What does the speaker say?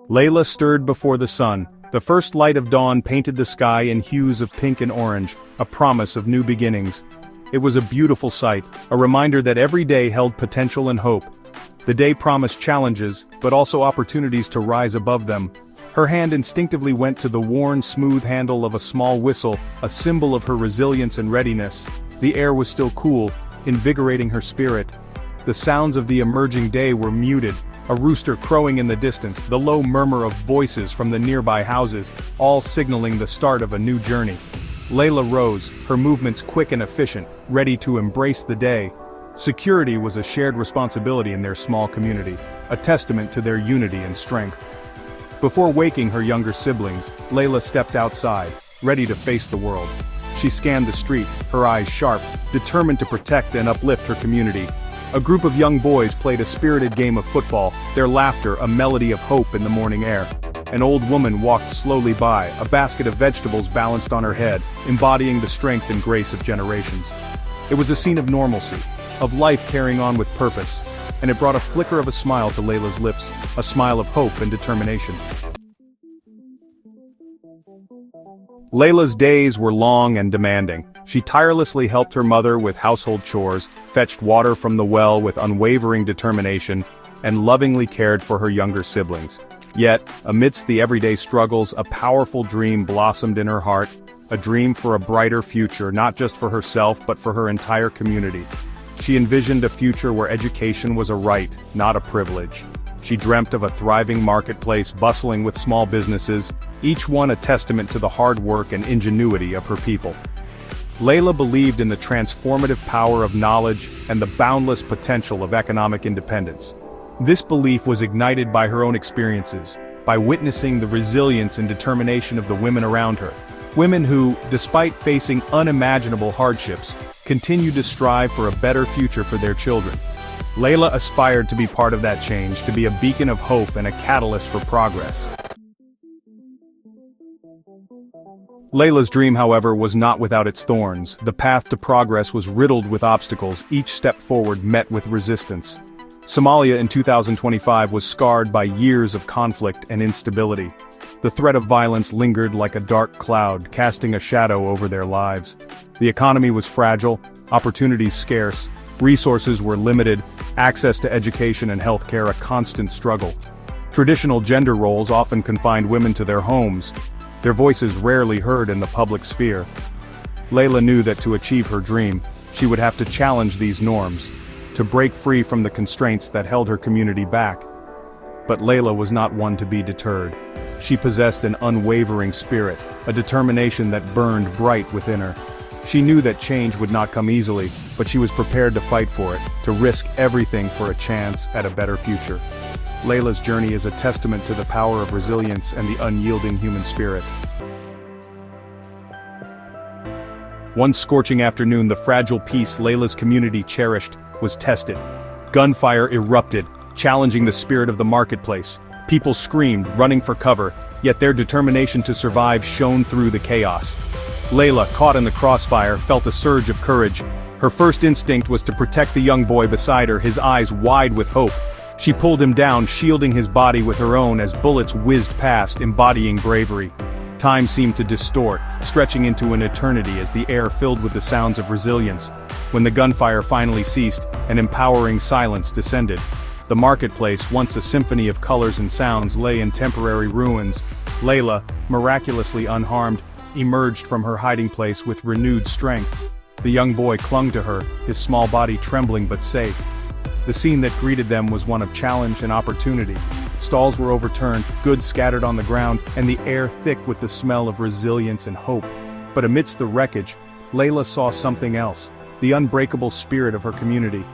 Layla stirred before the sun. The first light of dawn painted the sky in hues of pink and orange, a promise of new beginnings. It was a beautiful sight, a reminder that every day held potential and hope. The day promised challenges, but also opportunities to rise above them. Her hand instinctively went to the worn, smooth handle of a small whistle, a symbol of her resilience and readiness. The air was still cool, invigorating her spirit. The sounds of the emerging day were muted, a rooster crowing in the distance, the low murmur of voices from the nearby houses, all signaling the start of a new journey. Layla rose, her movements quick and efficient, ready to embrace the day. Security was a shared responsibility in their small community, a testament to their unity and strength. Before waking her younger siblings, Layla stepped outside, ready to face the world. She scanned the street, her eyes sharp, determined to protect and uplift her community. A group of young boys played a spirited game of football, their laughter a melody of hope in the morning air. An old woman walked slowly by, a basket of vegetables balanced on her head, embodying the strength and grace of generations. It was a scene of normalcy, of life carrying on with purpose, and it brought a flicker of a smile to Layla's lips, a smile of hope and determination. Layla's days were long and demanding. She tirelessly helped her mother with household chores, fetched water from the well with unwavering determination, and lovingly cared for her younger siblings. Yet, amidst the everyday struggles, a powerful dream blossomed in her heart, a dream for a brighter future, not just for herself but for her entire community. She envisioned a future where education was a right, not a privilege. She dreamt of a thriving marketplace bustling with small businesses, each one a testament to the hard work and ingenuity of her people. Layla believed in the transformative power of knowledge and the boundless potential of economic independence. This belief was ignited by her own experiences, by witnessing the resilience and determination of the women around her. Women who, despite facing unimaginable hardships, continued to strive for a better future for their children. Layla aspired to be part of that change, to be a beacon of hope and a catalyst for progress. Layla's dream, however, was not without its thorns. The path to progress was riddled with obstacles, each step forward met with resistance. Somalia in 2025 was scarred by years of conflict and instability. The threat of violence lingered like a dark cloud, casting a shadow over their lives. The economy was fragile, opportunities scarce, resources were limited, access to education and healthcare a constant struggle. Traditional gender roles often confined women to their homes, their voices rarely heard in the public sphere. Layla knew that to achieve her dream, she would have to challenge these norms, to break free from the constraints that held her community back. But Layla was not one to be deterred. She possessed an unwavering spirit, a determination that burned bright within her. She knew that change would not come easily, but she was prepared to fight for it, to risk everything for a chance at a better future. Layla's journey is a testament to the power of resilience and the unyielding human spirit. One scorching afternoon, the fragile peace Layla's community cherished was tested. Gunfire erupted, challenging the spirit of the marketplace. People screamed, running for cover, yet their determination to survive shone through the chaos. Layla, caught in the crossfire, felt a surge of courage. Her first instinct was to protect the young boy beside her, his eyes wide with hope. She pulled him down, shielding his body with her own as bullets whizzed past, embodying bravery. Time seemed to distort, stretching into an eternity as the air filled with the sounds of resilience. When the gunfire finally ceased, an empowering silence descended. The marketplace, once a symphony of colors and sounds, lay in temporary ruins. Layla, miraculously unharmed, emerged from her hiding place with renewed strength. The young boy clung to her, his small body trembling but safe. The scene that greeted them was one of challenge and opportunity. Stalls were overturned, goods scattered on the ground, and the air thick with the smell of resilience and hope. But amidst the wreckage, Layla saw something else, the unbreakable spirit of her community.